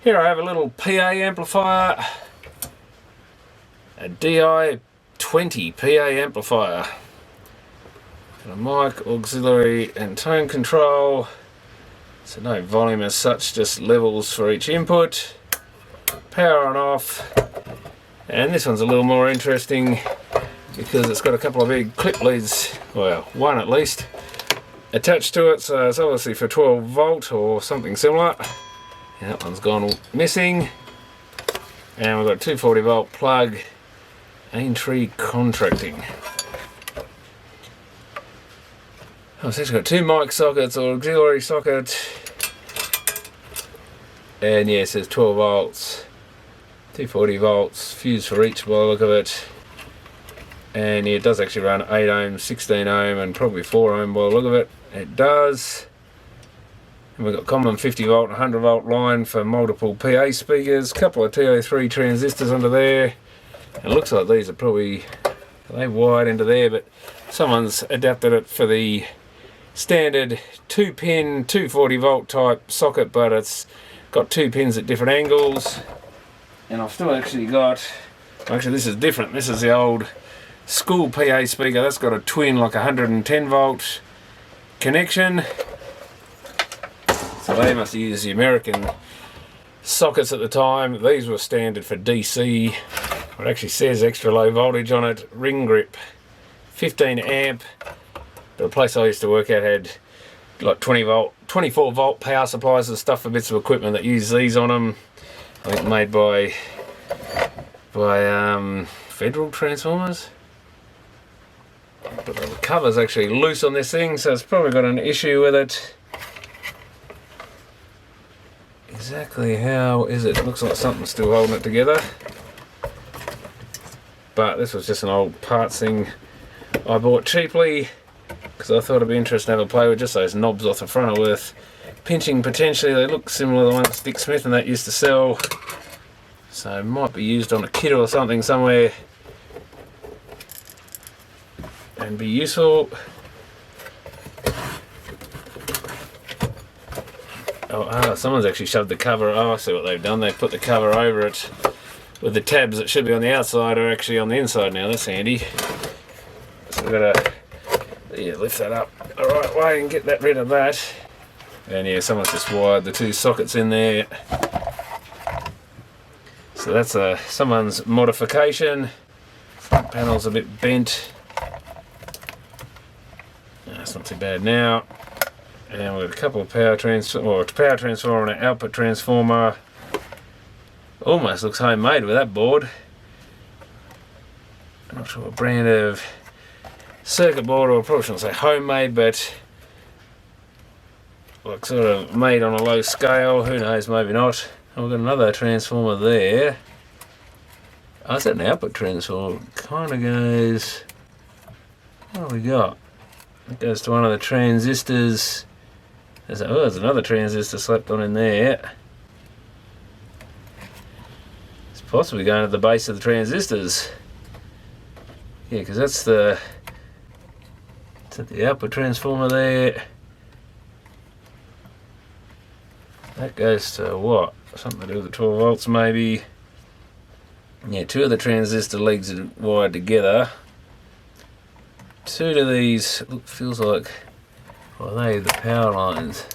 Here I have a little PA amplifier, a DI20 PA amplifier, and a mic, auxiliary and tone control. So no volume as such, just levels for each input, power on off. And this one's a little more interesting because it's got a couple of big clip leads, well, one at least, attached to it, so it's obviously for 12 volt or something similar. And that one's gone missing. And we've got a 240 volt plug, Aintree contracting. Oh, so it's got two mic sockets or auxiliary socket. And yeah, it says 12 volts, 240 volts, fuse for each by the look of it. And yeah, it does actually run 8 ohm, 16 ohm and probably 4 ohm by the look of it. It does. And we've got common 50 volt and 100 volt line for multiple PA speakers, a couple of TO3 transistors under there. It looks like these are probably, they wired into there, but someone's adapted it for the standard 2-pin 240 volt type socket, but it's got 2 pins at different angles. And I've still actually got, actually this is different, this is the old school PA speaker. That's got a twin like 110 volt connection. So they must use the American sockets at the time. These were standard for DC. It actually says extra low voltage on it, ring grip, 15 amp. But the place I used to work at had like 20 volt, 24 volt power supplies and stuff for bits of equipment that use these on them. I think made by Federal Transformers. But the cover's actually loose on this thing, so it's probably got an issue with it. Exactly how is it? Looks like something's still holding it together. But this was just an old parts thing I bought cheaply because I thought it'd be interesting to have a play with. Just those knobs off the front are worth pinching potentially. They look similar to the ones Dick Smith and that used to sell. So might be used on a kit or something somewhere and be useful. Oh, someone's actually shoved the cover. Oh, I see what they've done. They've put the cover over it with the tabs that should be on the outside are actually on the inside now. That's handy. So we've got to lift that up the right way and get that rid of that. And yeah, someone's just wired the two sockets in there. So that's someone's modification. Front panel's a bit bent. That's not too bad now. And we've got a couple of power transformer and an output transformer. Almost looks homemade with that board. I'm not sure what brand of circuit board, or I probably shouldn't say homemade, but like sort of made on a low scale. Who knows, maybe not. And we've got another transformer there. Oh, is that an output transformer? Kind of goes. What do we got? It goes to one of the transistors. There's another transistor slapped on in there. It's possibly going to the base of the transistors. Yeah, because that's the output transformer there. That goes to what? Something to do with the 12 volts maybe. Yeah, 2 of the transistor legs are wired together. 2 of these feels like, well, they are the power lines.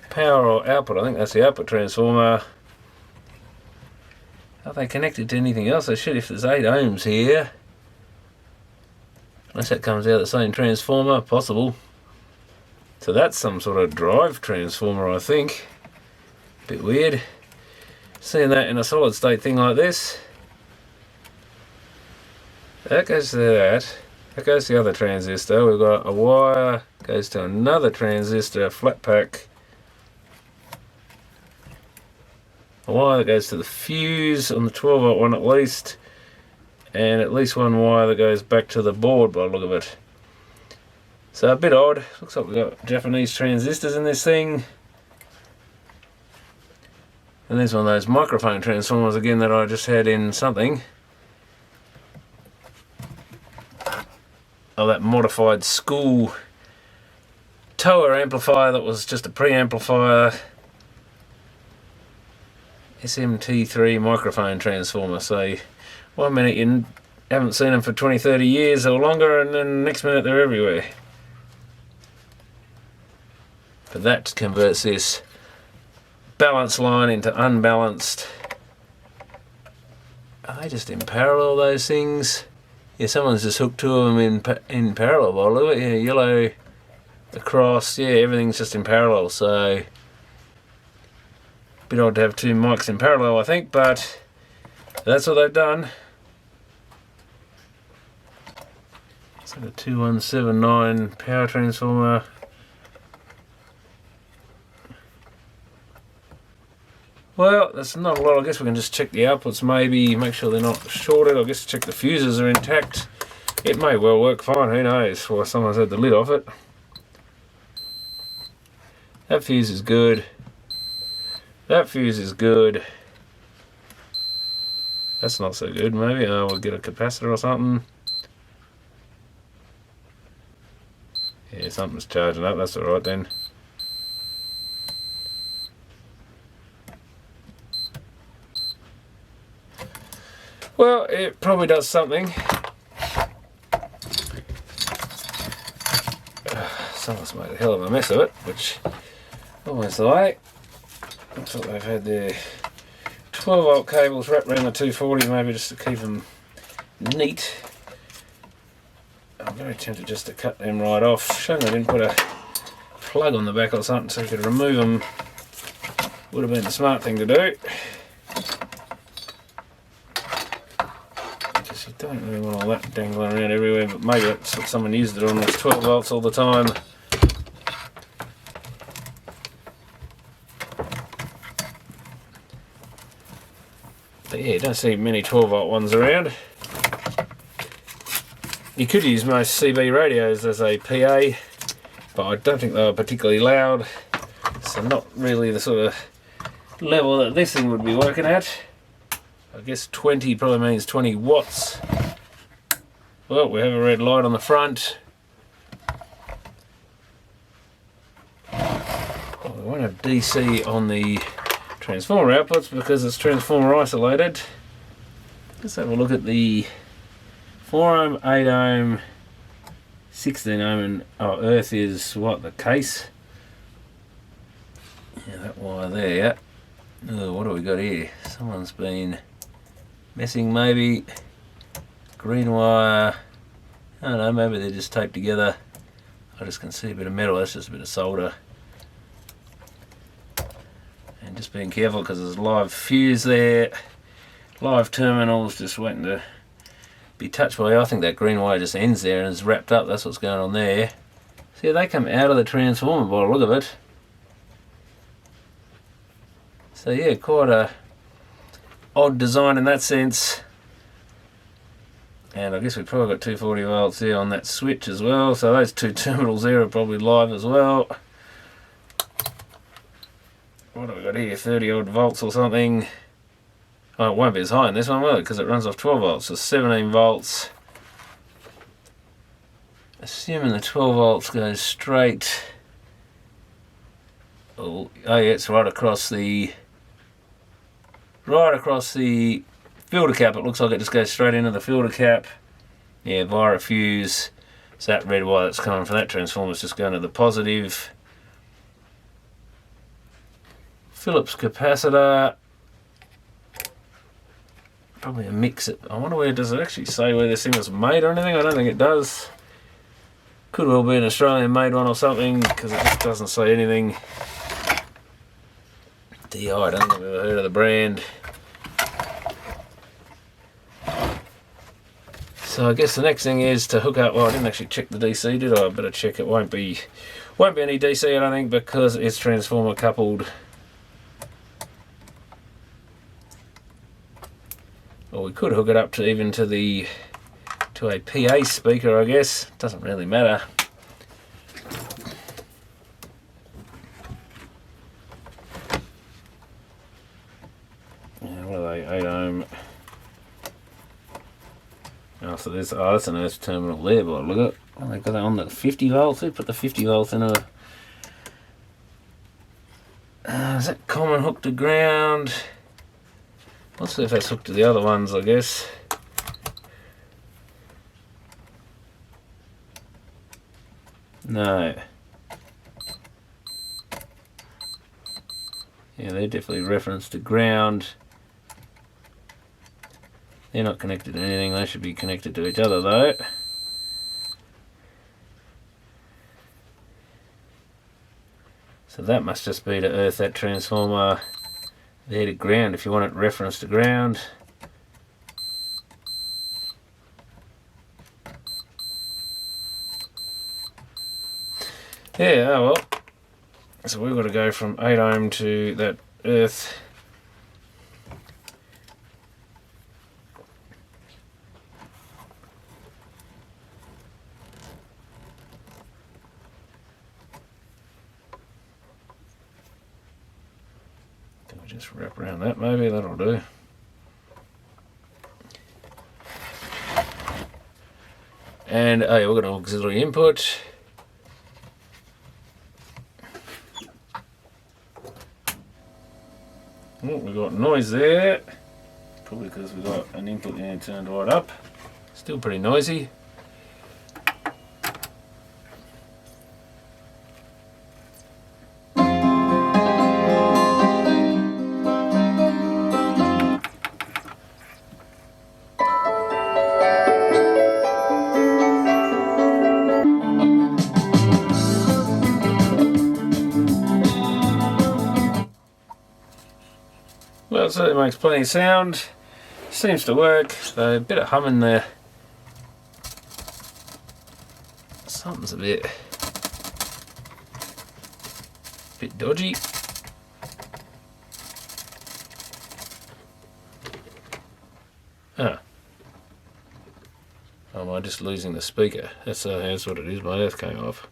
Power or output, I think that's the output transformer. Are they connected to anything else? They should if there's 8 ohms here. Unless that comes out of the same transformer, possible. So that's some sort of drive transformer, I think. Bit weird. Seeing that in a solid state thing like this. That goes to that. That goes to the other transistor. We've got a wire, goes to another transistor, flat pack. A wire that goes to the fuse on the 12 volt one at least. And at least one wire that goes back to the board by the look of it. So a bit odd. Looks like we've got Japanese transistors in this thing. And there's one of those microphone transformers again that I just had in something. Oh, that modified school tower amplifier that was just a preamplifier. SMT3 microphone transformer. So 1 minute you haven't seen them for 20-30 years or longer, and then next minute they're everywhere. But that converts this balanced line into unbalanced. Are they just in parallel, those things? Yeah, someone's just hooked two of them in parallel. Well, look at, yeah, yellow across. Yeah, everything's just in parallel. So bit odd to have two mics in parallel, I think, but that's what they've done. It's like a 2179 power transformer. Well, that's not a lot. I guess we can just check the outputs, maybe make sure they're not shorted. I guess check the fuses are intact. It may well work fine, who knows, why someone's had the lid off it. That fuse is good. That fuse is good. That's not so good, maybe. We'll get a capacitor or something. Yeah, something's charging up, that's alright then. Well, it probably does something. Someone's made a hell of a mess of it, which always the way. Looks like they've had their 12 volt cables wrapped around the 240, maybe just to keep them neat. I'm very tempted just to cut them right off. Shame they didn't put a plug on the back or something so you could remove them. Would have been the smart thing to do. Because you don't really want all that dangling around everywhere, but maybe that's what someone used it on, was 12 volts all the time. But yeah, you don't see many 12 volt ones around. You could use most CB radios as a PA, but I don't think they were particularly loud, so not really the sort of level that this thing would be working at. I guess 20 probably means 20 watts. Well, we have a red light on the front. Well, we won't have DC on the transformer outputs because it's transformer isolated. Let's have a look at the 4 ohm, 8 ohm, 16 ohm, and earth is what, the case? Yeah, that wire there. Oh, what do we got here? Someone's been messing, maybe. Green wire. I don't know, maybe they're just taped together. I just can see a bit of metal, that's just a bit of solder. And just being careful because there's live fuse there. Live terminals just waiting to be touched by. I think that green wire just ends there and is wrapped up. That's what's going on there. See, they come out of the transformer by the look of it. So yeah, quite a odd design in that sense. And I guess we've probably got 240 volts there on that switch as well. So those two terminals there are probably live as well. What have we got here? 30 odd volts or something. Oh, it won't be as high in this one, will it? Because it runs off 12 volts, so 17 volts. Assuming the 12 volts goes straight. Oh yeah, it's right across the filter cap. It looks like it just goes straight into the filter cap. Yeah, via a fuse. So that red wire that's coming from that transformer is just going to the positive. Phillips capacitor. Probably a mix. I wonder where, does it actually say where this thing was made or anything? I don't think it does. Could well be an Australian made one or something because it just doesn't say anything. DI, I don't think I've ever heard of the brand. So I guess the next thing is to hook up. Well, I didn't actually check the DC, did I? I better check. It won't be any DC, I don't think, because it's transformer coupled. Or we could hook it up to a PA speaker, I guess. Doesn't really matter. Yeah, what are they? 8 ohm. Oh, so there's, that's an earth terminal there, but look at it. Oh, they've got that on the 50 volts. They put the 50 volts in a. Is that common hook to ground? Let's see if that's hooked to the other ones, I guess. No. Yeah, they're definitely referenced to ground. They're not connected to anything, they should be connected to each other though. So that must just be to earth that transformer there to ground if you want it referenced to ground. Yeah, oh well. So we've got to go from 8 ohm to that earth. Can we just wrap around that maybe? That'll do. And oh yeah, we've got an auxiliary input. Oh, we got noise there, probably because we got an input there turned right up. Still pretty noisy. Well, it certainly makes plenty of sound. Seems to work. Though a bit of humming there. Something's a bit dodgy. Ah. Oh, am I just losing the speaker? That's what it is. My earth came off.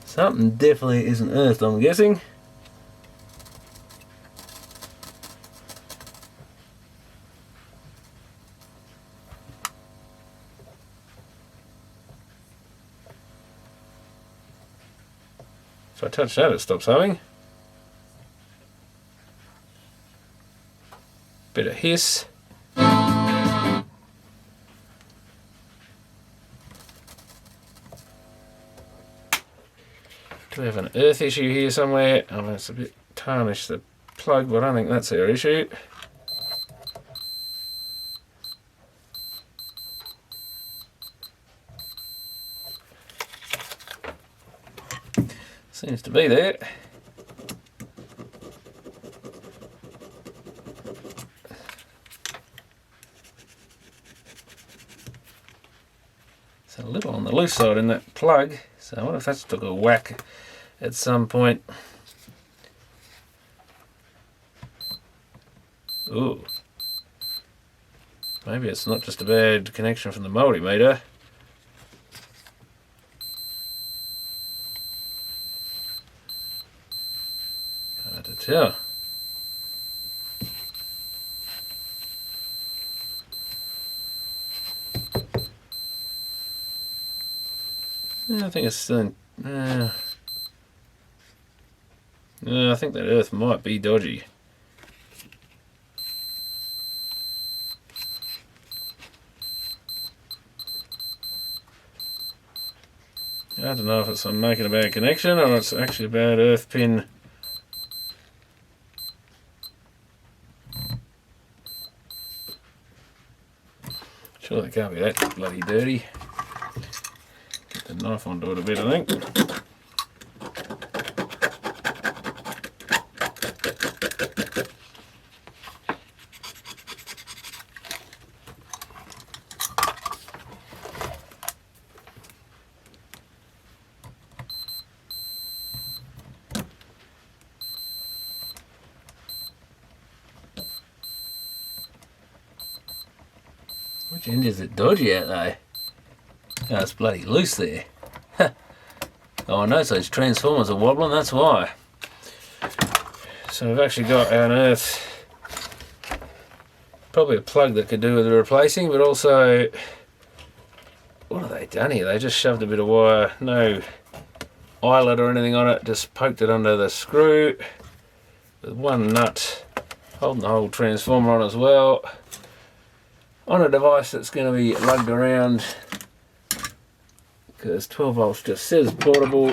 Something definitely isn't earthed, I'm guessing. If I touch that, it stops humming. Bit of hiss. Do we have an earth issue here somewhere? I mean, it's a bit tarnished, the plug, but I don't think that's our issue. Seems to be there. It's a little on the loose side in that plug, so I wonder if that's took a whack at some point. Ooh. Maybe it's not just a bad connection from the multimeter. Hard to tell. Yeah, I think it's still in... I think that earth might be dodgy. I don't know if it's I'm making a bad connection or it's actually a bad earth pin. Sure, it can't be that bloody dirty. Get the knife onto it a bit, I think. Which end is it dodgy at though? Oh, it's bloody loose there. Oh, I notice those transformers are wobbling, that's why. So we've actually got an earth, probably a plug that could do with replacing, but also what have they done here? They just shoved a bit of wire, no eyelet or anything on it, just poked it under the screw with one nut holding the whole transformer on as well, on a device that's going to be lugged around because 12 volts just says portable.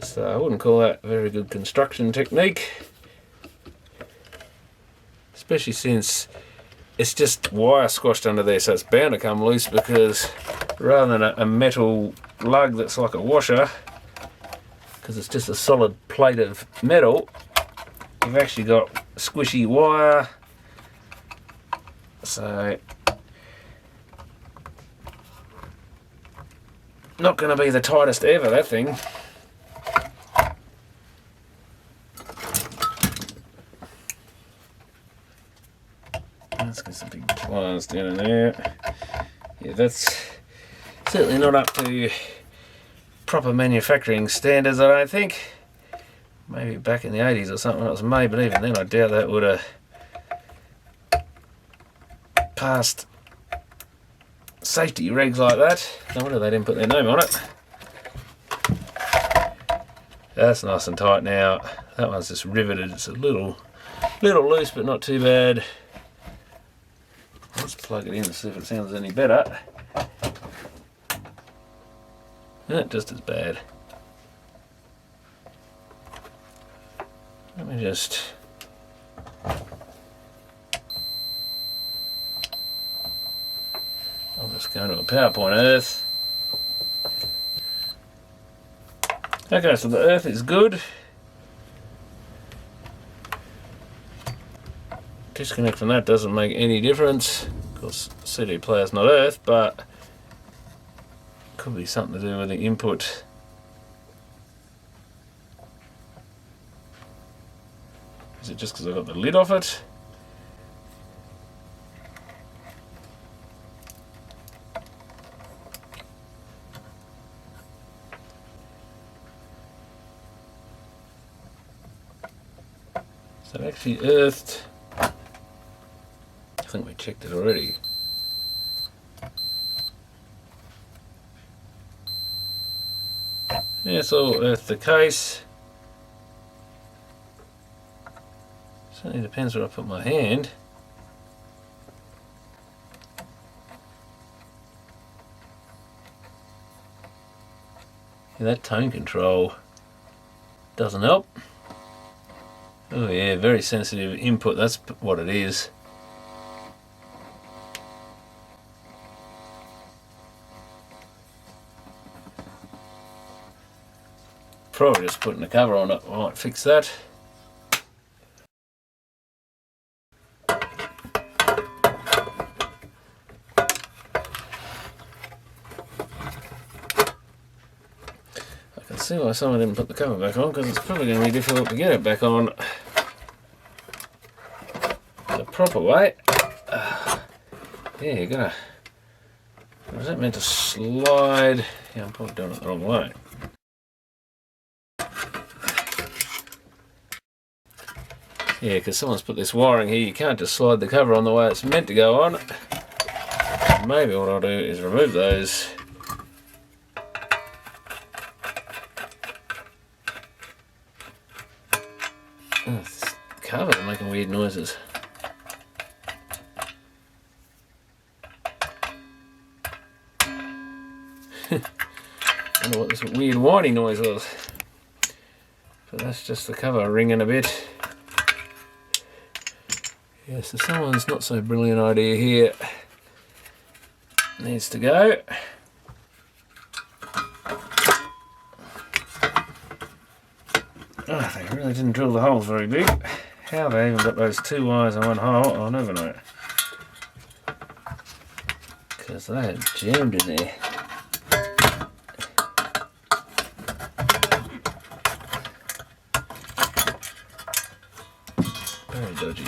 So I wouldn't call that a very good construction technique, especially since it's just wire squashed under there, so it's bound to come loose, because rather than a metal lug that's like a washer, because it's just a solid plate of metal, you've actually got squishy wire. So not going to be the tightest ever, that thing. Let's get some big wires down in there. Yeah, that's certainly not up to proper manufacturing standards, I don't think. Maybe back in the 80s or something it was made, but even then I doubt that would have passed safety regs like that. No wonder they didn't put their name on it. That's nice and tight now. That one's just riveted. It's a little loose, but not too bad. Let's plug it in and see if it sounds any better. Not just as bad. Let me just... I'll just go into a PowerPoint earth. Okay, so the earth is good. Disconnect from that doesn't make any difference. Of course, CD player's not earth, but could be something to do with the input. Is it just because I got the lid off it? So it actually earthed. I think we checked it already. Yeah, it's all earthed the case. Certainly depends where I put my hand. Yeah, that tone control doesn't help. Oh yeah, very sensitive input, that's what it is. Probably just putting the cover on it might fix that. I can see why someone didn't put the cover back on, because it's probably going to be difficult to get it back on the proper way. Yeah, you're gonna... Was that meant to slide? Yeah, I'm probably doing it the wrong way. Yeah, because someone's put this wiring here, you can't just slide the cover on the way it's meant to go on. Maybe what I'll do is remove those. Oh, this cover's making weird noises. I wonder what this weird whining noise was. But that's just the cover ringing a bit. Yeah, so someone's not so brilliant idea here needs to go. Oh, they really didn't drill the holes very big. How they even got those two wires in one hole, I'll never know. Because they had jammed in there. Very dodgy.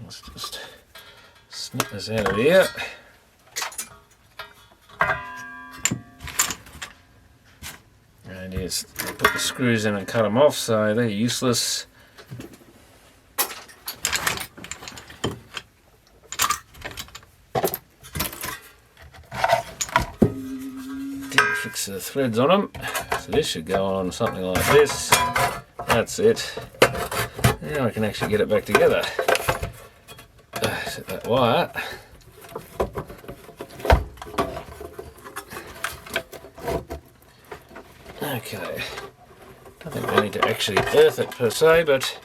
Let's just snip this out of here. And yes, I put the screws in and cut them off, so they're useless. fix the threads on them. So this should go on something like this. That's it. Now I can actually get it back together. Set that wire. Okay. I don't think we need to actually earth it per se, but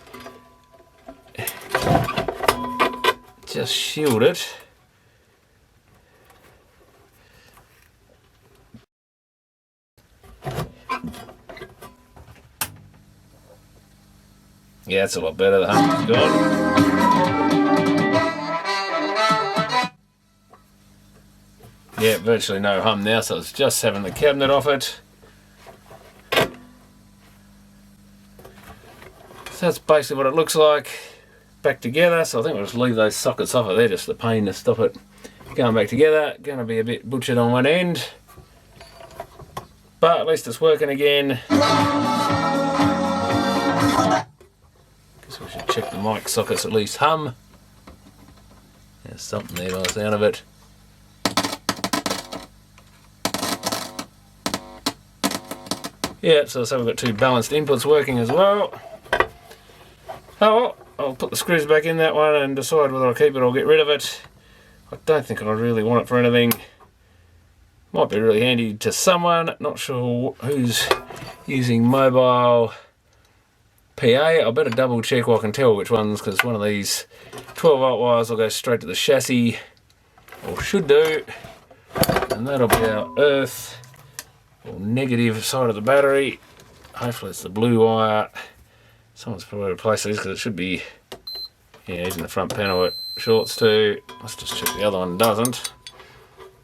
just shield it. Yeah, it's a lot better. The hum's gone. Yeah, virtually no hum now, so it's just having the cabinet off it. So that's basically what it looks like back together. So I think we'll just leave those sockets off of there, just the pain to stop it going back together. Going to be a bit butchered on one end, but at least it's working again. Guess we should check the mic sockets at least hum. There's something there by the sound of it. Yeah, so we've got two balanced inputs working as well. Oh well, I'll put the screws back in that one and decide whether I'll keep it or get rid of it. I don't think I really want it for anything. Might be really handy to someone, not sure who's using mobile PA. I better double check while I can tell which ones, because one of these 12 volt wires will go straight to the chassis, or should do, and that'll be our earth or negative side of the battery. Hopefully it's the blue wire. Someone's probably replaced these because it should be, yeah, using the front panel it shorts to. Let's just check the other one doesn't,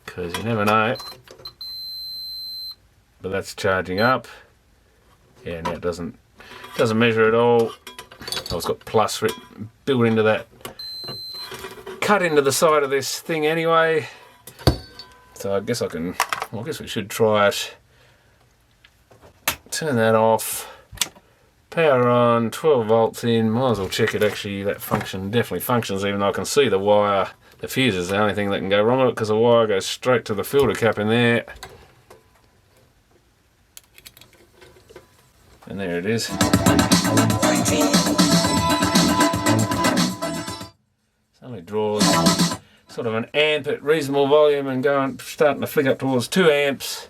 because you never know. But that's charging up. Yeah, no, it doesn't measure at all. Oh, it's got plus built into that, cut into the side of this thing anyway. So I guess I guess we should try it. Turn that off. Power on, 12 volts in. Might as well check it actually. That function definitely functions, even though I can see the wire. The fuse is the only thing that can go wrong with it, because the wire goes straight to the filter cap in there. And there it is. It only draws sort of an amp at reasonable volume and starting to flick up towards 2 amps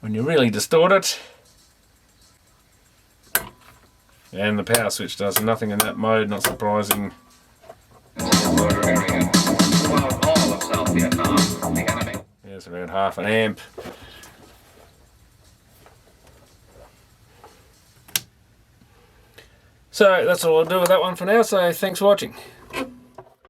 when you really distort it. And the power switch does nothing in that mode, not surprising. There's around half an amp. So that's all I'll do with that one for now, so thanks for watching.